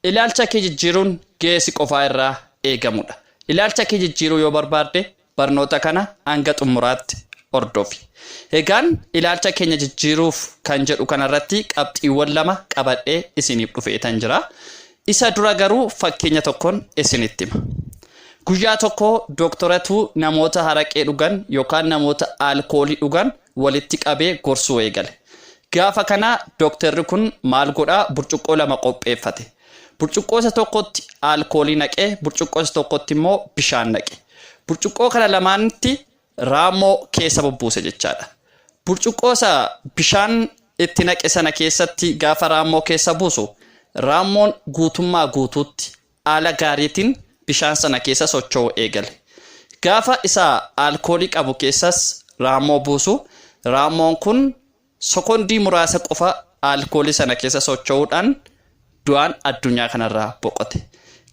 ilaalcha kee jijjiiruun geessi qofaa irraa eegamudha. Ilaalcha kee jijjiiruu yoo barbaadde barnoota kana hanga xumuraatti hordofi. Egaan ilaalcha keenya jijjiiruuf kan jedhu kanarratti qabxiiwwan lama qabadhee isiniif dhufeetan jira. Isa dura garuu fakkeenya tokkoon isinitti hima. Guyyaa tokko dooktoratu namoota haraqee dhugan yookaan namoota alkoolii dhugan walitti qabee gorsuu eegale. Gaafa kana dooktarri kun maal godhaa? Burcuqqoo lama qopheeffate. Burcuqqoo isa tokkotti alkoolii naqee, burcuqqoo isa tokkotti immoo bishaan naqe. Burcuqqoo kana lamaanitti raammoo keessa bubbuuse jechaadha. Burcuqqoo isa bishaan itti naqe sana keessatti gaafa raammoo keessa buusu, raammoon guutummaa guutuutti haala gaariitiin bishaan sana keessa socho'uu eegale. Gaafa isa alkoolii qabu keessas raammoo buusu, raammoon kun sekondii muraasa qofa alkoolii sana keessa socho'uudhaan du'aan addunyaa kanarraa boqote.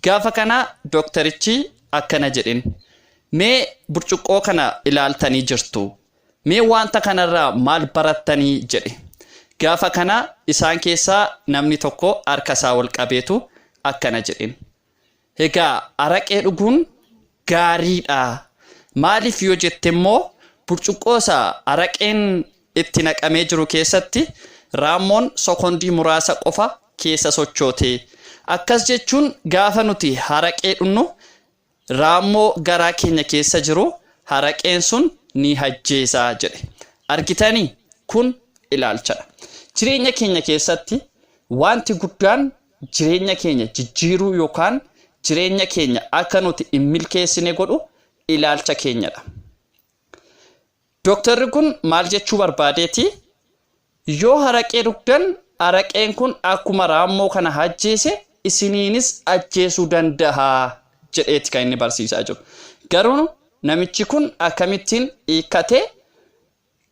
Gaafa kana doktarichi akkana jedhin, mee burcuqqoo kana ilaaltanii jirtu? Mee wanta kanarraa maal barattanii jedhe. Gaafa kana isaan keessaa namni tokko harka isaa wal qabeetu akkana jedhin, egaa araqee dhuguun gaariidha. Maaliif yoo jette immoo burcuqqoo isaa araqeen itti naqamee jiru keessatti raammoon sekondii muraasa qofa keessa sochoote. Akkas jechuun gaafa nuti haraqee dhugnu raammoo garaa keenya keessa jiru haraqeen sun ni ajjeesa jedhe. Argitanii? Kun ilaalchadha. Jireenya keenya keessatti wanti guddaan jireenya keenya jijjiiruu yookaan jireenya keenya akka nuti hin milkeessine godhu ilaalcha keenyadha. Dooktarri kun maal jechuu barbaadeeti? Yoo haraqee dhugdan haraqeen kun akkuma raammoo kana ajjeese isiniinis ajjeesuu danda'a jedheeti kan inni barsiisaa jiru. Garuu namichi kun akkamittiin hiikkatee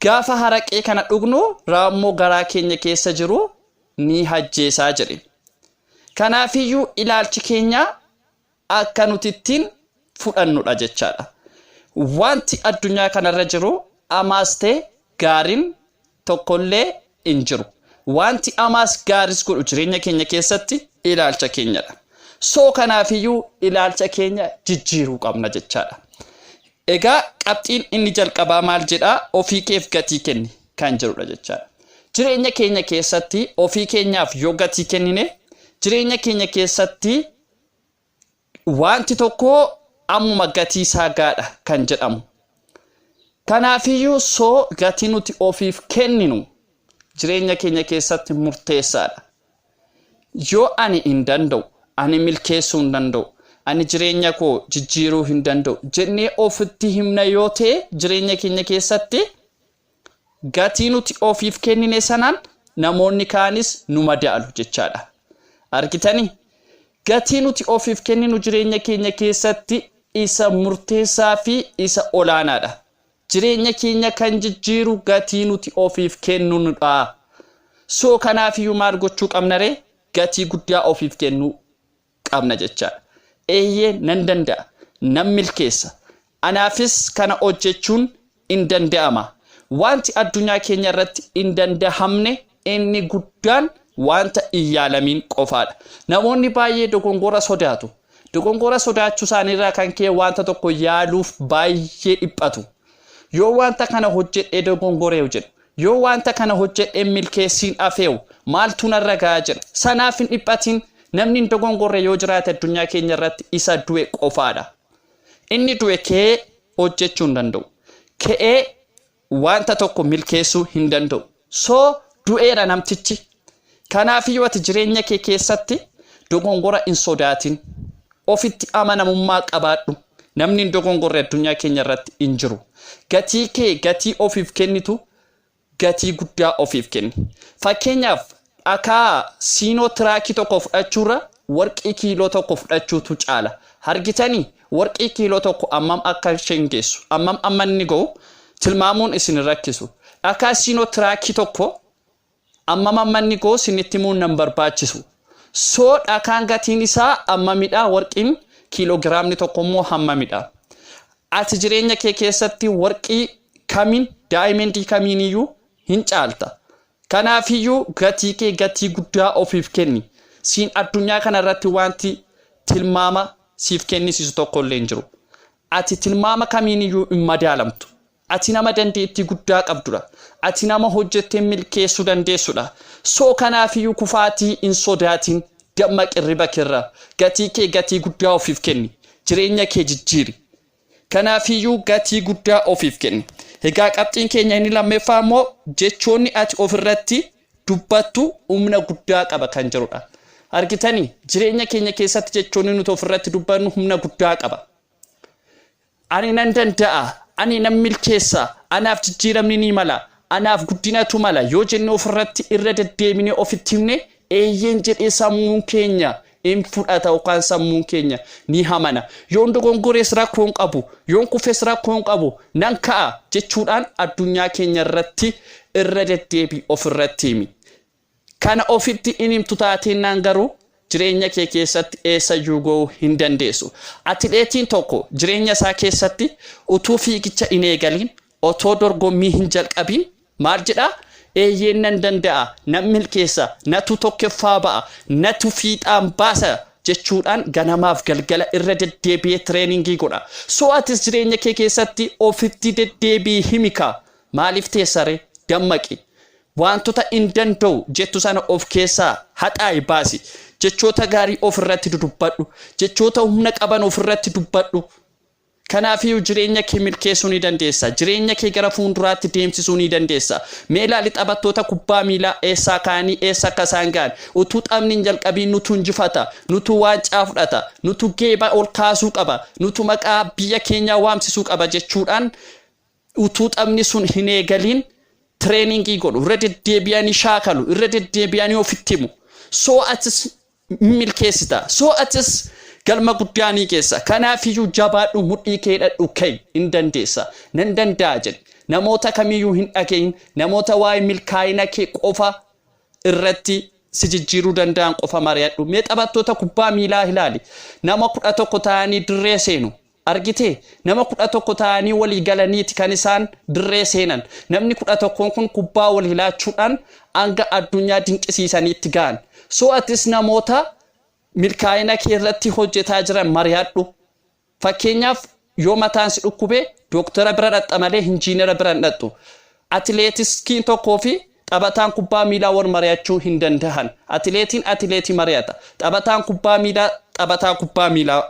gaafa haraqee kana dhugnu raammoo garaa keenya keessa jiru ni ajjeesaa jedhe. Kanaafiyyuu ilaalchi keenya akka nuti ittiin fudhannudha jechaadha. Wanti addunyaa kanarra jiru amaas ta'e gaariin tokkollee hin jiru. Wanti amaas gaaris godhu jireenya keenya keessatti ilaalcha keenyadha. Soo kanaafiyyuu ilaalcha keenya jijjiiruu qabna jechaadha. Egaa qabxiin inni jalqabaa maal jedhaa? Ofii keef gatii kenni kan jedhudha jechaadha. Jireenya keenya keessatti ofii keenyaaf yoo gatii kennine jireenya keenya keessatti wanti tokko ammuma gatii isaa gaadha kan jedhamu. Kanaafiyyuu soo gatii nuti ofiif kenninu jireenya keenya keessatti murteessaadha. Yoo ani hin danda'u, ani milkeessuu hin danda'u, ani jireenya koo jijjiiruu hin danda'u jennee ofitti himna yoo ta'e jireenya keenya keessatti gatii nuti ofiif kennine sanaan namoonni kaanis nu madaalu jechaadha. Argitanii? Gatii nuti ofiif kenninu jireenya keenya keessatti isa murteessaa fi isa olaanaadha. Jireenya keenya kan jijjiiru gatii nuti ofiif kennunudha. Soo kanaafiyyuu maal gochuu qabna ree? Gatii guddaa ofiif kennuu qabna jechaadha. Eeyyee nan danda'a, nan milkeessa. Anaafis kana hojjechuun hin danda'ama. Wanti addunyaa keenya irratti hin danda'amne inni guddaan wanta hin yaalamiin qofaadha. Namoonni baay'ee dogongora sodaatu. Dogongora sodaachuu isaaniirraa kan ka'e wanta tokko yaaluuf baay'ee dhiphatu. Yoo wanta kana hojjedhee dogongoree jedhu, yoo wanta kana hojjedhee milkeessiin afeewu maaltu narra gahaa jira? Sanaaf hin dhiphatiin. Namni hin dogongorre yoo jiraate addunyaa keenya irratti isa du'e qofaadha. Inni du'e ka'ee hojjechuu hin danda'u. Ka'ee wanta tokko milkeessuu hin danda'u. Soo du'eera namtichi. Kanaafiyyuu ati jireenya kee keessatti dogongora hin sodaatin. Ofitti amanamummaa qabaadhu. Namni hin dogongorre addunyaa keenya irratti hin jiru. Gatii kee gatii ofiif kennitu gatii guddaa ofiif kenni. Fakkeenyaaf akka siinoo tiraakii tokko fudhachuurra warqii kiiloo tokko fudhachuutu caala. Argitanii? Warqii kiiloo tokko ammam akka isheen geessu, ammam inni ga'u tilmaamuun isin rakkisu. Akka siinoo tiraakii tokko ammam inni ga'u isinitti himuun nan barbaachisu. Soo dhakaan gatiin isaa ammamidha, warqiin kiiloogiraamni tokko immoo hammamidha. Ati jireenya kee keessatti warqii kamiin, daayimendii kamiiniyyuu hin caalta. Kanaafiyyuu gatii kee gatii guddaa ofiif kenni. siin addunyaa kanarratti wanti tilmaama siif kennisiisu tokko illee hin jiru. Ati tilmaama kamiiniyyuu hin madaalamtu. Ati nama dandeettii guddaa qabdudha. Ati nama hojjettee milkeessuu dandeessudha. Soo kanaafiyyuu kufaatii hin sodaatin. Dammaqi riba kirra. Gatii kee gatii guddaa ofiif kenni. Jireenya kee jijjiiri. Kanaafiyyuu gatii guddaa ofiif kenni. Egaa qabxiin keenya inni lammeeffaa immoo jechoonni ati ofirratti dubbattu humna guddaa qaba kan jirudha. Argitanii jireenya keenya keessatti jechoonni nuti ofirratti dubbannu humna guddaa qaba. Ani nan danda'a, ani nan milkeessa, anaaf jijjiiramni ni mala, anaaf guddinatu mala yoo jenne ofirratti irra deddeebinee ofitti himne eeyyeen jedhee sammuun keenya in fudhata yookaan sammuun keenya ni hamana. Yoon dogongorees rakkoon qabu, yoon kufees rakkoon qabu nan ka'a jechuudhaan addunyaa keenya irratti irra deddeebii ofirratti himi. Kana ofitti inimtu taateenaan garuu jireenya kee keessatti eessayyuu ga'uu hin dandeessu. Atileetiin tokko jireenya isaa keessatti utuu fiigicha hin eegaliin, otoo dorgommii hin jalqabiin maal jedhaa? Eeyyeen nan danda'a, nan milkeessa, natu tokkoffaa ba'a, natu fiixaan baasa jechuudhaan ganamaaf galgala irra deddeebi'ee tireeningii godha. Soo atis jireenya kee keessatti ofitti deddeebii himika. Maaliif teessaree? Dammaqi. Wantoota hin danda'u jettu sana of keessaa haxaa'i baasi. Jechoota gaarii ofirratti dubbadhu. Jechoota humna qaban ofirratti dubbadhu. Kanaafiyyuu jireenya kee milkeessuu ni dandeessa. Jireenya kee gara fuulduraatti deemsisuu ni dandeessa. Mee ilaali taphattoota kubbaa miilaa eessaa kaanii eessa akka isaan ga'an. Utuu taphni hin jalqabiin nutu injifata, nutu waancaa fudhata, nutu geeba ol kaasuu qaba, nutu maqaa biyya keenyaa waamsisuu qaba jechuudhaan utuu taphni sun hin eegaliin tireeningii godhu, irra deddeebi'anii shaakalu, irra deddeebi'anii ofitti himu. Soo atis milkeessita. Soo atis galma guddaa ni geessa. Kanaafiyyuu jabaadhu, mudhii kee hidhadhu, ka'i hin dandeessa. Nan danda'a jedhi. Namoota kamiyyuu hin dhagahin, namoota waa'ee milkaa'ina kee qofa irratti si jijjiiruu danda'an qofa mari'adhu. Mee taphattoota kubbaa miilaa ilaali. Nama 11 ta'anii dirree seenu. Argitee nama 11 ta'anii walii galaniiti kan isaan dirree seenan. Namni 11 kun kubbaa wal hilaachuudhaan hanga addunyaa dinqisiisaniitti ga'an. Soo atis namoota milkaa'ina kee irratti hojjetaa jiran mari'adhu. Fakkeenyaaf yoo mataan si dhukkube dooktara bira dhaqxa malee injiinera bira hin dhaqxu. Atileetiskiin tokkoo fi taphataan kubbaa miilaa wal mari'achuu hin danda'an. Atileetiin atileetii mari'ata. Taphataan kubbaa miilaa taphataa kubbaa miilaa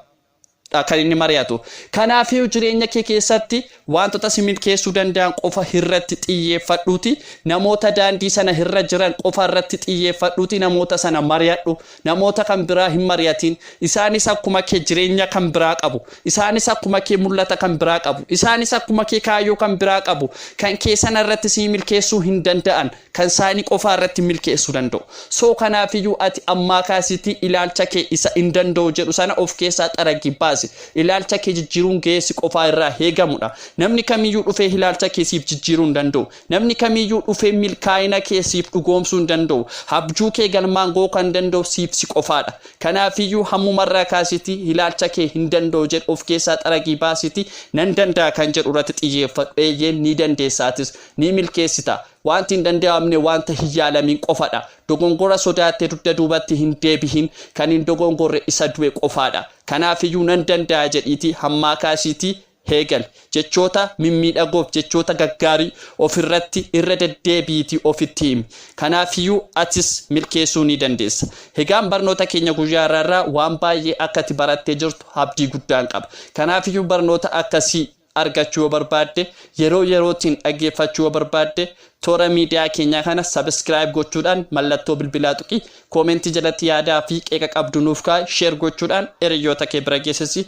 kan inni mari'atu. Kanaafiyyuu jireenya kee keessatti wantoota si milkeessuu danda'an qofa irratti xiyyeeffadhuuti. Namoota daandii sana irra jiran qofa irratti xiyyeeffadhuuti. Namoota sana mari'adhu. Namoota kan biraa hin mari'atin. Isaanis akkuma kee jireenya kan biraa qabu. Isaanis akkuma kee mul'ata kan biraa qabu. Isaanis akkuma kee kaayyoo kan biraa qabu. Kan kee sana irratti si milkeessuu hin danda'an. Kan isaanii qofa irratti milkeessuu danda'u. Soo kanaafiyyuu ati ammaa kaasitii ilaalcha kee isa hin danda'u jedhu sana of keessaa xaragii baasi. Ilaalcha kee jijjiiruun geessi qofaa irraa eegamudha. Namni kamiyyuu dhufee ilaalcha kee siif jijjiiruu hin danda'u. Namni kamiyyuu dhufee milkaa'ina kee siif dhugoomsuu hin danda'u. Abjuu kee galmaan ga'uu kan danda'u siif si qofaadha. Kanaafiyyuu hammumarraa kaasitii ilaalcha kee hin danda'u jedhu of keessaa xaragii baasitii nan danda'a kan jedhu irratti xiyyeeffadhu. Eeyyeen ni dandeessaatis ni milkeessita. Wanti hin danda'amne wanta hin yaalamin qofadha. Dogongora sodaattee dugda duubatti hin deebihin. Kan hin dogongorre isa du'e qofaadha. Kanaafiyyuu nan danda'a jedhiitii hammaa kaasiitii heegal. Jechoota mimmiidhagoof jechoota gaggaarii ofirratti irra deddeebiitii ofitti himi. Kanaafiyyuu atis milkeessuu ni dandeessa. Egaan barnoota keenya guyyaa irraa waan baay'ee akka ati barattee jirtu abdii guddaan qaba. Kanaafiyyuu barnoota akkasii argachuu yoo barbaadde yeroo yerootiin dhaggeeffachuu yoo barbaadde toora miidiyaa keenya kana subscribe gochuudhaan mallattoo bilbilaa tuqi koomentii jalatti yaadaa fi qeeqa qabdu nuuf kaa'e share gochuudhaan hiriyoota kee bira geessisi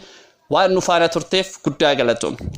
waan nu faana turteef guddaa galatoomne.